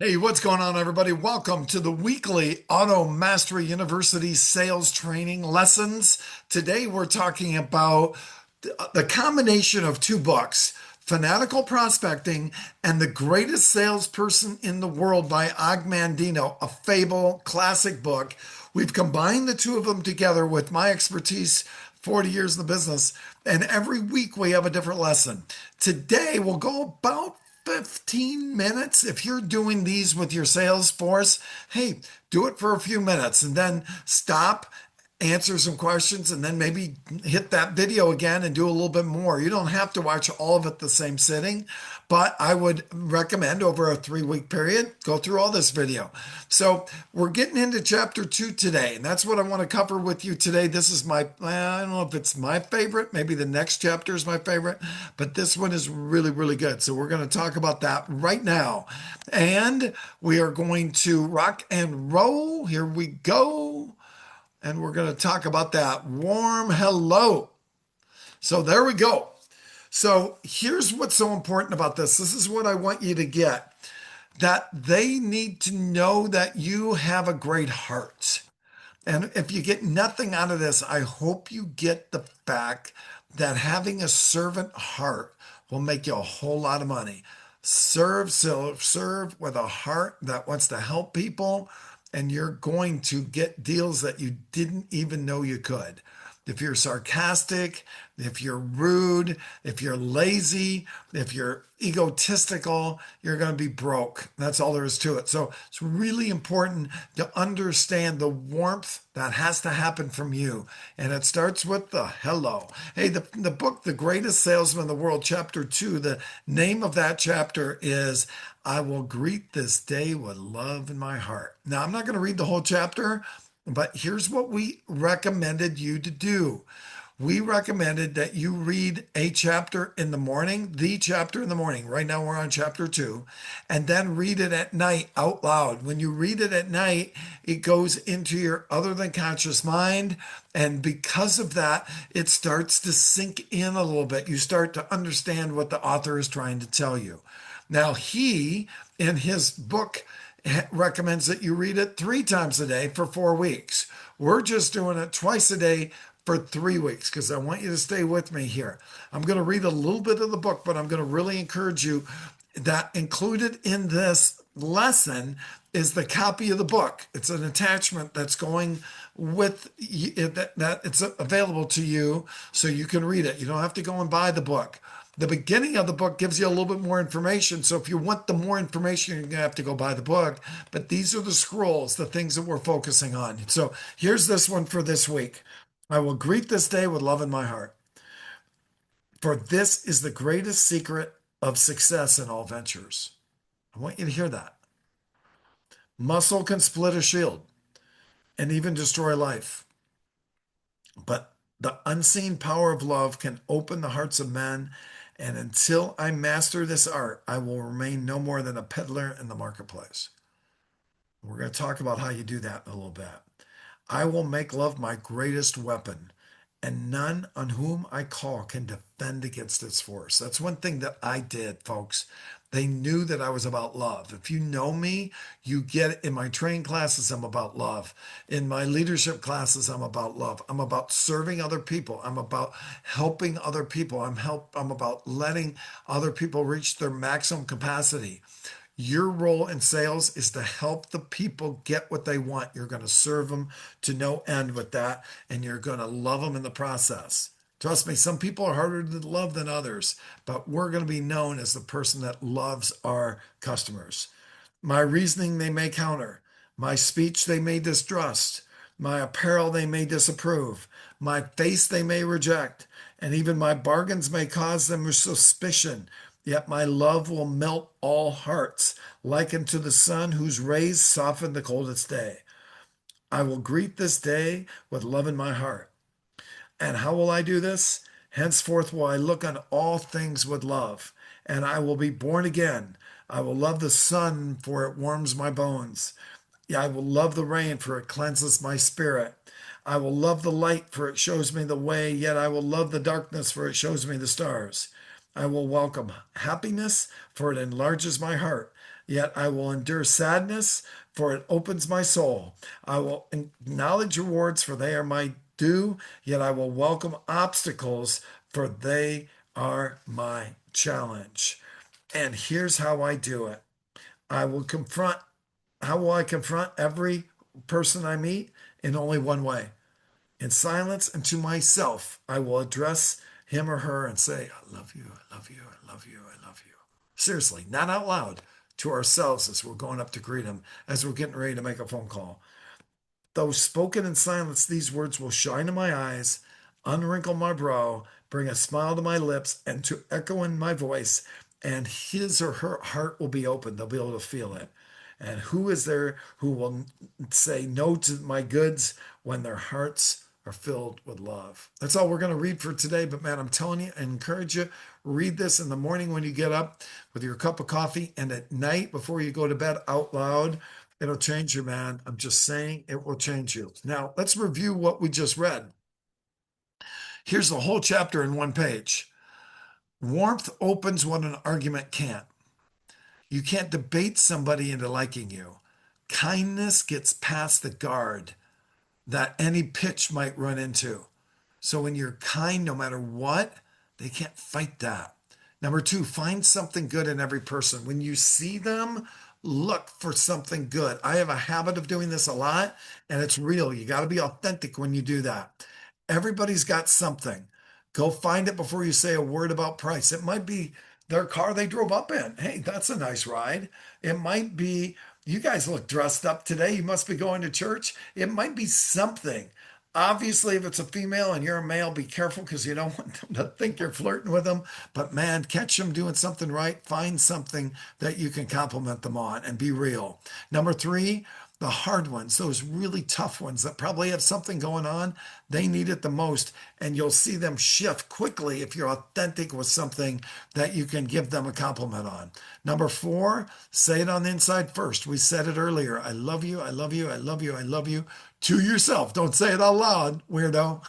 Hey, what's going on, everybody? Welcome to the weekly Auto Mastery University sales training lessons. Today, we're talking about the combination of two books, Fanatical Prospecting and The Greatest Salesperson in the World by Og Mandino, a fable classic book. We've combined the two of them together with my expertise, 40 years in the business, and every week we have a different lesson. Today, we'll go about 15 minutes. If you're doing these with your sales force, hey, do it for a few minutes and then stop, answer some questions, and then maybe hit that video again and do a little bit more. You don't have to watch all of it the same sitting, but I would recommend over a 3 week period, go through all this video. So we're getting into chapter 2 today, and that's what I want to cover with you today. This is I don't know if it's my favorite, maybe the next chapter is my favorite, but this one is really, really good. So we're going to talk about that right now. And we are going to rock and roll. Here we go. And we're going to talk about that warm hello. So there we go. So here's what's so important about this. This is what I want you to get, that they need to know that you have a great heart. And if you get nothing out of this, I hope you get the fact that having a servant heart will make you a whole lot of money. Serve with a heart that wants to help people, and you're going to get deals that you didn't even know you could. If you're sarcastic, if you're rude, if you're lazy, if you're egotistical, you're going to be broke. That's all there is to it. So it's really important to understand the warmth that has to happen from you. And it starts with the hello. Hey, the book, The Greatest Salesman in the World, chapter 2, the name of that chapter is I Will Greet This Day with Love in My Heart. Now, I'm not going to read the whole chapter, but here's what we recommended you to do. We recommended that you read a chapter in the morning, the chapter in the morning. Right now we're on chapter 2, and then read it at night out loud. When you read it at night, it goes into your other than conscious mind. And because of that, it starts to sink in a little bit. You start to understand what the author is trying to tell you. Now, he, in his book, recommends that you read it 3 times a day for 4 weeks. We're just doing it twice a day for 3 weeks because I want you to stay with me here. I'm going to read a little bit of the book, but I'm going to really encourage you that included in this lesson is the copy of the book. It's an attachment that's going with that it's available to you so you can read it. You don't have to go and buy the book. The beginning of the book gives you a little bit more information. So if you want the more information, you're going to have to go buy the book. But these are the scrolls, the things that we're focusing on. So here's this one for this week. I will greet this day with love in my heart. For this is the greatest secret of success in all ventures. I want you to hear that. Muscle can split a shield and even destroy life. But the unseen power of love can open the hearts of men. And until I master this art, I will remain no more than a peddler in the marketplace. We're going to talk about how you do that in a little bit. I will make love my greatest weapon, and none on whom I call can defend against its force. That's one thing that I did, folks. They knew that I was about love. If you know me, you get it. In my training classes, I'm about love. In my leadership classes, I'm about love. I'm about serving other people. I'm about helping other people. I'm about letting other people reach their maximum capacity. Your role in sales is to help the people get what they want. You're going to serve them to no end with that, and you're going to love them in the process. Trust me, some people are harder to love than others, but we're going to be known as the person that loves our customers. My reasoning they may counter, my speech they may distrust, my apparel they may disapprove, my face they may reject, and even my bargains may cause them suspicion. Yet my love will melt all hearts, like unto the sun whose rays soften the coldest day. I will greet this day with love in my heart. And how will I do this? Henceforth will I look on all things with love, and I will be born again. I will love the sun, for it warms my bones. I will love the rain, for it cleanses my spirit. I will love the light, for it shows me the way, yet I will love the darkness, for it shows me the stars. I will welcome happiness, for it enlarges my heart. Yet I will endure sadness, for it opens my soul. I will acknowledge rewards, for they are my due. Yet I will welcome obstacles, for they are my challenge. And here's how I do it. I will confront, how will I confront every person I meet? In only one way. In silence and to myself, I will address him or her and say, I love you, I love you, I love you, I love you. Seriously, not out loud, to ourselves as we're going up to greet him, as we're getting ready to make a phone call. Though spoken in silence, these words will shine in my eyes, unwrinkle my brow, bring a smile to my lips, and to echo in my voice, and his or her heart will be open. They'll be able to feel it. And who is there who will say no to my goods when their hearts are filled with love? That's all we're going to read for today. But man, I'm telling you, I encourage you, read this in the morning when you get up with your cup of coffee and at night before you go to bed out loud. It'll change you, man. I'm just saying it will change you. Now, let's review what we just read. Here's the whole chapter in one page. Warmth opens what an argument can't. You can't debate somebody into liking you. Kindness gets past the guard that any pitch might run into. So when you're kind, no matter what, they can't fight that. Number two, find something good in every person. When you see them, look for something good. I have a habit of doing this a lot, and it's real. You got to be authentic when you do that. Everybody's got something. Go find it before you say a word about price. It might be their car they drove up in. Hey, that's a nice ride. It might be, you guys look dressed up today. You must be going to church. It might be something. Obviously, if it's a female and you're a male, be careful because you don't want them to think you're flirting with them. But man, catch them doing something right. Find something that you can compliment them on and be real. Number three, the hard ones, those really tough ones that probably have something going on, they need it the most. And you'll see them shift quickly if you're authentic with something that you can give them a compliment on. Number four, say it on the inside first. We said it earlier. I love you. I love you. I love you. I love you to yourself. Don't say it out loud, weirdo.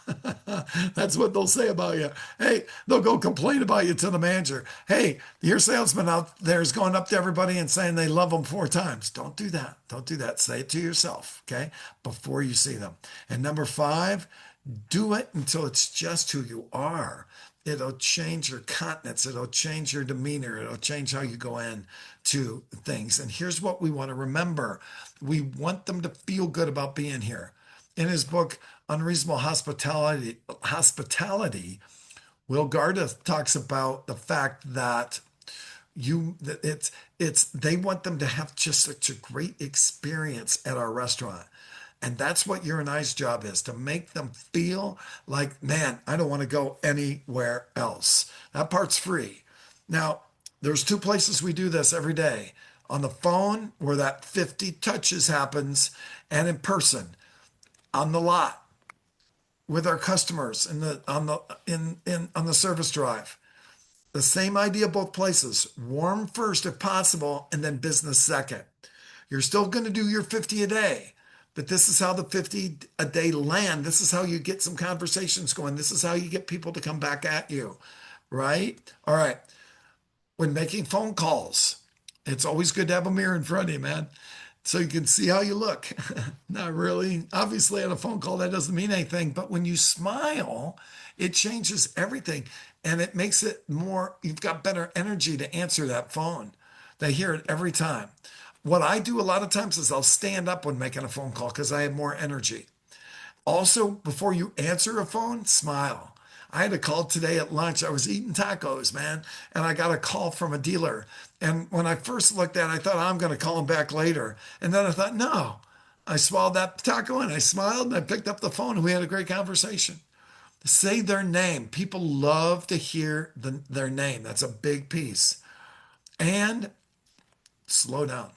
That's what they'll say about you. Hey, they'll go complain about you to the manager. Hey, your salesman out there is going up to everybody and saying they love them four times. Don't do that. Don't do that. Say it to yourself, okay, before you see them. And number five, do it until it's just who you are. It'll change your countenance. It'll change your demeanor. It'll change how you go in to things. And here's what we want to remember. We want them to feel good about being here. In his book, Unreasonable Hospitality, Will Garda talks about the fact that it's they want them to have just such a great experience at our restaurant. And that's what your and I's job is, to make them feel like, man, I don't want to go anywhere else. That part's free. Now, there's two places we do this every day: on the phone, where that 50 touches happens, and in person, on the lot with our customers on the service drive. The same idea both places. Warm first if possible, and then business second. You're still going to do your 50 a day, but this is how the 50 a day land. This is how you get some conversations going. This is how you get people to come back at you, right? All right. When making phone calls, it's always good to have a mirror in front of you, man, so you can see how you look. Not really. Obviously, on a phone call, that doesn't mean anything. But when you smile, it changes everything and it makes it more, you've got better energy to answer that phone. They hear it every time. What I do a lot of times is I'll stand up when making a phone call because I have more energy. Also, before you answer a phone, smile. I had a call today at lunch. I was eating tacos, man, and I got a call from a dealer. And when I first looked at it, I thought, I'm going to call him back later. And then I thought, no. I swallowed that taco and I smiled and I picked up the phone and we had a great conversation. Say their name. People love to hear their name. That's a big piece. And slow down.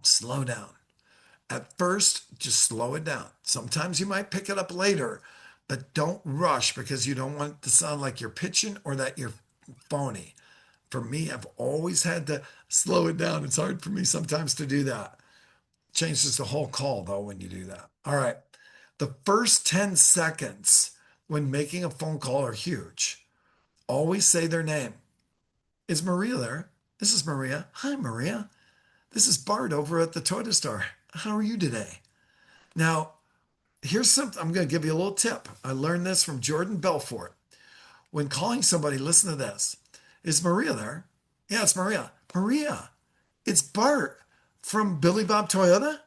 Slow down. At first, just slow it down. Sometimes you might pick it up later, but don't rush because you don't want it to sound like you're pitching or that you're phony. For me, I've always had to slow it down. It's hard for me sometimes to do that. Changes the whole call though when you do that. All right. The first 10 seconds when making a phone call are huge. always say their name. Is Maria there? This is Maria. Hi, Maria. This is Bart over at the Toyota store. How are you today? Now, here's something I'm going to give you a little tip. I learned this from Jordan Belfort. When calling somebody, listen to this. Is Maria there? Yeah, it's Maria. Maria, it's Bart from Billy Bob Toyota.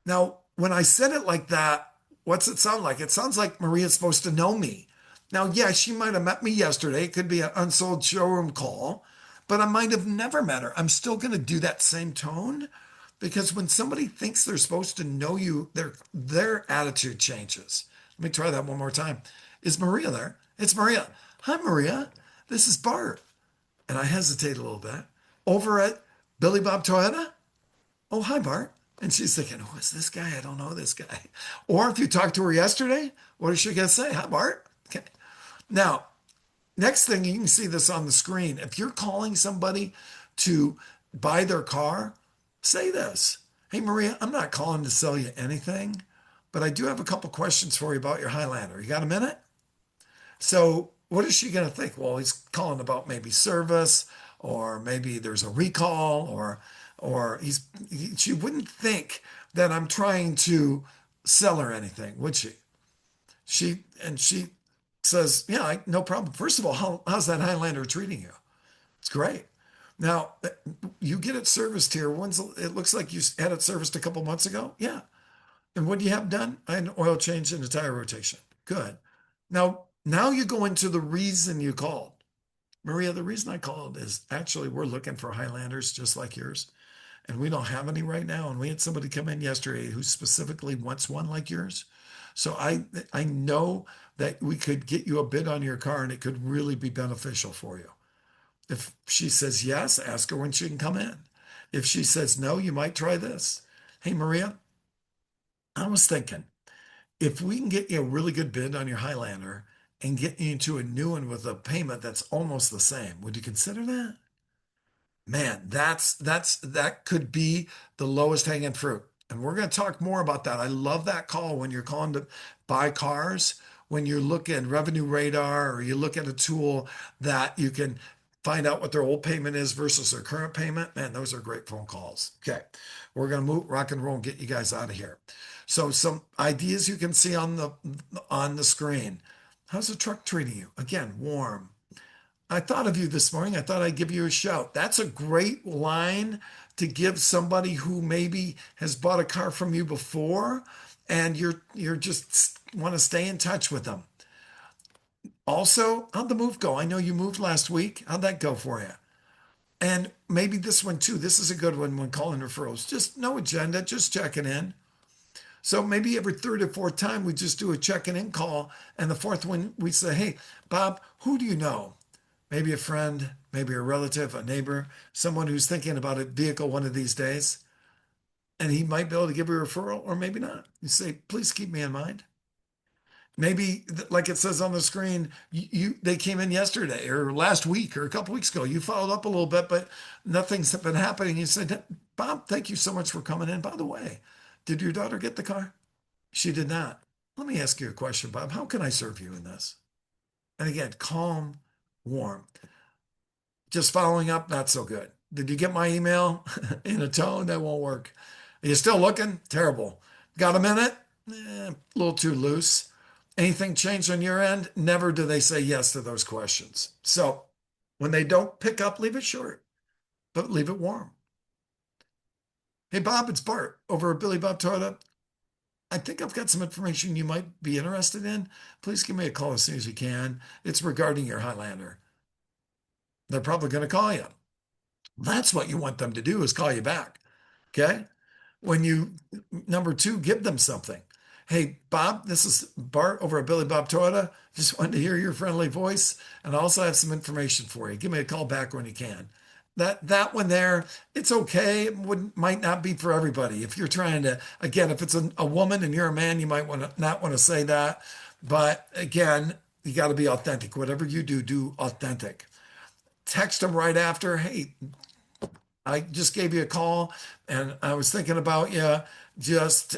Now, when I said it like that, what's it sound like? It sounds like Maria's supposed to know me. Now, yeah, she might have met me yesterday. It could be an unsold showroom call, but I might have never met her. I'm still going to do that same tone because when somebody thinks they're supposed to know you, their attitude changes. Let me try that one more time. Is Maria there? It's Maria. Hi, Maria. This is Bart. And I hesitate a little bit. Over at Billy Bob Toyota? Oh, hi, Bart. And she's thinking, who is this guy? I don't know this guy. Or if you talked to her yesterday, what is she going to say? Hi, Bart. Okay. Now, next thing, you can see this on the screen. If you're calling somebody to buy their car, say this. Hey, Maria, I'm not calling to sell you anything, but I do have a couple questions for you about your Highlander. You got a minute? So what is she going to think? Well, he's calling about maybe service, or maybe there's a recall, she wouldn't think that I'm trying to sell her anything, would she? She says, yeah, no problem. First of all, how's that Highlander treating you? It's great. Now, you get it serviced here. It looks like you had it serviced a couple months ago. Yeah. And what do you have done? I had an oil change and a tire rotation. Good. Now you go into the reason you called. Maria, the reason I called is actually we're looking for Highlanders just like yours, and we don't have any right now. And we had somebody come in yesterday who specifically wants one like yours. So I know that we could get you a bid on your car and it could really be beneficial for you. If she says yes, ask her when she can come in. If she says no, you might try this. Hey, Maria, I was thinking, if we can get you a really good bid on your Highlander and get you into a new one with a payment that's almost the same, would you consider that? Man, that could be the lowest hanging fruit. And we're going to talk more about that. I love that call when you're calling to buy cars, when you look at Revenue Radar or you look at a tool that you can find out what their old payment is versus their current payment. Man, those are great phone calls. Okay. We're going to move rock and roll and get you guys out of here. So some ideas you can see on the screen. How's the truck treating you? Again, warm. I thought of you this morning. I thought I'd give you a shout. That's a great line to give somebody who maybe has bought a car from you before and you're just want to stay in touch with them. Also, how'd the move go? I know you moved last week. How'd that go for you? And maybe this one too. This is a good one when calling referrals. Just no agenda, just checking in. So maybe every third or fourth time we just do a checking in call. And the fourth one we say, hey, Bob, who do you know? Maybe a friend, maybe a relative, a neighbor, someone who's thinking about a vehicle one of these days. And he might be able to give you a referral or maybe not. You say, please keep me in mind. Maybe, like it says on the screen, they came in yesterday or last week or a couple weeks ago. You followed up a little bit, but nothing's been happening. You said, Bob, thank you so much for coming in. By the way, did your daughter get the car? She did not. Let me ask you a question, Bob. How can I serve you in this? And again, calm, warm. Just following up, not so good. Did you get my email in a tone that won't work? Are you still looking? Terrible. Got a minute? A little too loose. Anything changed on your end? Never do they say yes to those questions. So when they don't pick up, leave it short, but leave it warm. Hey, Bob, it's Bart over at Billy Bob Toyota. I think I've got some information you might be interested in. Please give me a call as soon as you can. It's regarding your Highlander. They're probably going to call you. That's what you want them to do is call you back. Okay. When you, number two, give them something. Hey, Bob, this is Bart over at Billy Bob Toyota. Just wanted to hear your friendly voice and I also have some information for you. Give me a call back when you can. That one there, it's okay. It might not be for everybody. If you're trying to, again, if it's a woman and you're a man, you might want to not want to say that. But again, you got to be authentic. Whatever you do, do authentic. Text them right after. Hey, I just gave you a call and I was thinking about you. Just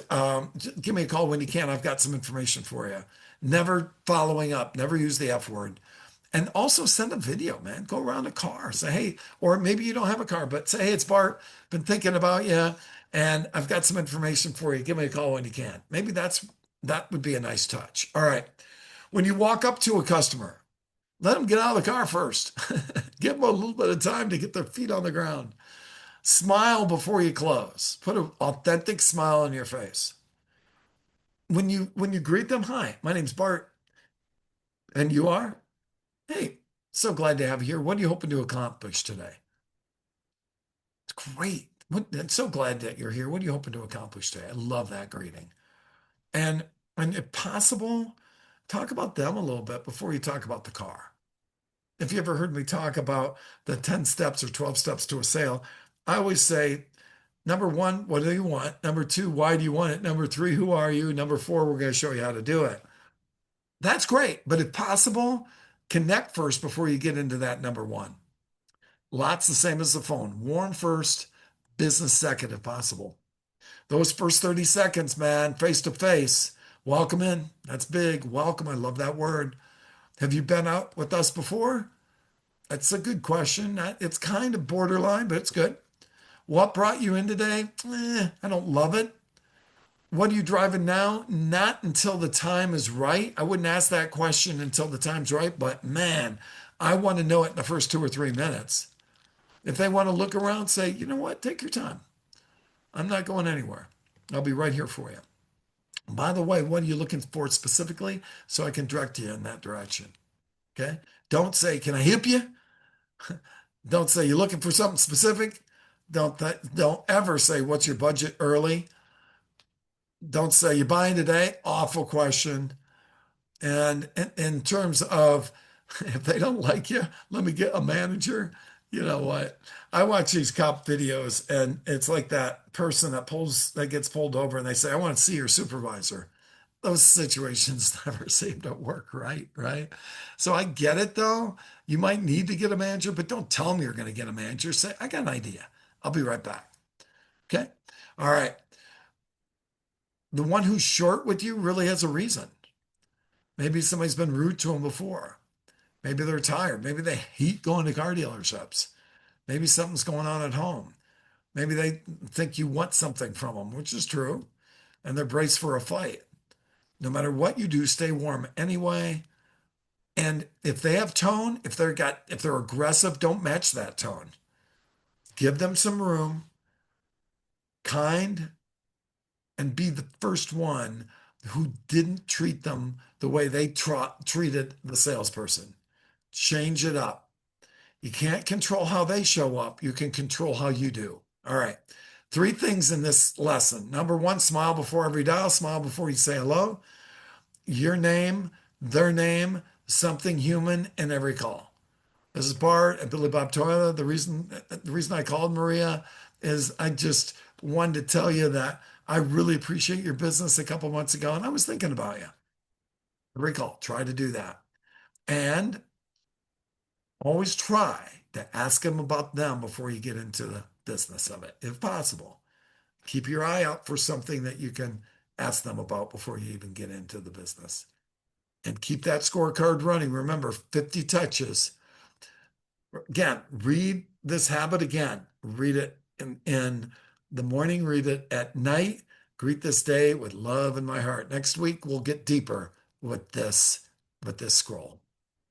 give me a call when you can. I've got some information for you. Never following up, never use the F word. And also send a video, man. Go around a car. Say, hey, or maybe you don't have a car, but say, hey, it's Bart. Been thinking about you, and I've got some information for you. Give me a call when you can. Maybe that would be a nice touch. All right. When you walk up to a customer, let them get out of the car first. Give them a little bit of time to get their feet on the ground. Smile before you close. Put an authentic smile on your face. When you greet them, hi, my name's Bart, and you are? Hey, so glad to have you here. What are you hoping to accomplish today? It's great. I'm so glad that you're here. What are you hoping to accomplish today? I love that greeting. And and if possible, talk about them a little bit before you talk about the car. If you ever heard me talk about the 10 steps or 12 steps to a sale, I always say, number one, what do you want? Number two, why do you want it? Number three, who are you? Number four, we're going to show you how to do it. That's great. But if possible, connect first before you get into that number one. Lots the same as the phone. Warm first, business second if possible. Those first 30 seconds, man, face to face. Welcome in. That's big. Welcome. I love that word. Have you been out with us before? That's a good question. It's kind of borderline, but it's good. What brought you in today? I don't love it. What are you driving now? Not until the time is right. I wouldn't ask that question until the time's right, but man, I want to know it in the first 2 or 3 minutes. If they want to look around, say, you know what, take your time. I'm not going anywhere. I'll be right here for you. By the way, what are you looking for specifically so I can direct you in that direction? Okay. Don't say, can I help you? Don't say you're looking for something specific. Don't ever say what's your budget early. Don't say you're buying today. Awful question. And in terms of if they don't like you, let me get a manager. You know what? I watch these cop videos and it's like that person that gets pulled over and they say, I want to see your supervisor. Those situations never seem to work right, right? So I get it though. You might need to get a manager, but don't tell them you're going to get a manager. Say, I got an idea. I'll be right back. Okay. All right. The one who's short with you really has a reason. Maybe somebody's been rude to them before. Maybe they're tired. Maybe they hate going to car dealerships. Maybe something's going on at home. Maybe they think you want something from them, which is true, and they're braced for a fight. No matter what you do, stay warm anyway. And if they have tone, if they're aggressive, don't match that tone. Give them some room, kind, and be the first one who didn't treat them the way they treated the salesperson. Change it up. You can't control how they show up. You can control how you do. All right. Three things in this lesson. Number one, smile before every dial, smile before you say hello. Your name, their name, something human in every call. This is Bart and Billy Bob Toilet. The reason I called Maria is I just wanted to tell you that I really appreciate your business a couple months ago, and I was thinking about you. Recall, try to do that. And always try to ask them about them before you get into the business of it, if possible. Keep your eye out for something that you can ask them about before you even get into the business. And keep that scorecard running. Remember, 50 touches. Again, read this habit again. Read it in the morning, read it at night. Greet this day with love in my heart. Next week, we'll get deeper with this scroll.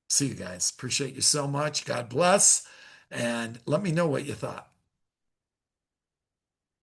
See you guys. Appreciate you so much. God bless. And let me know what you thought.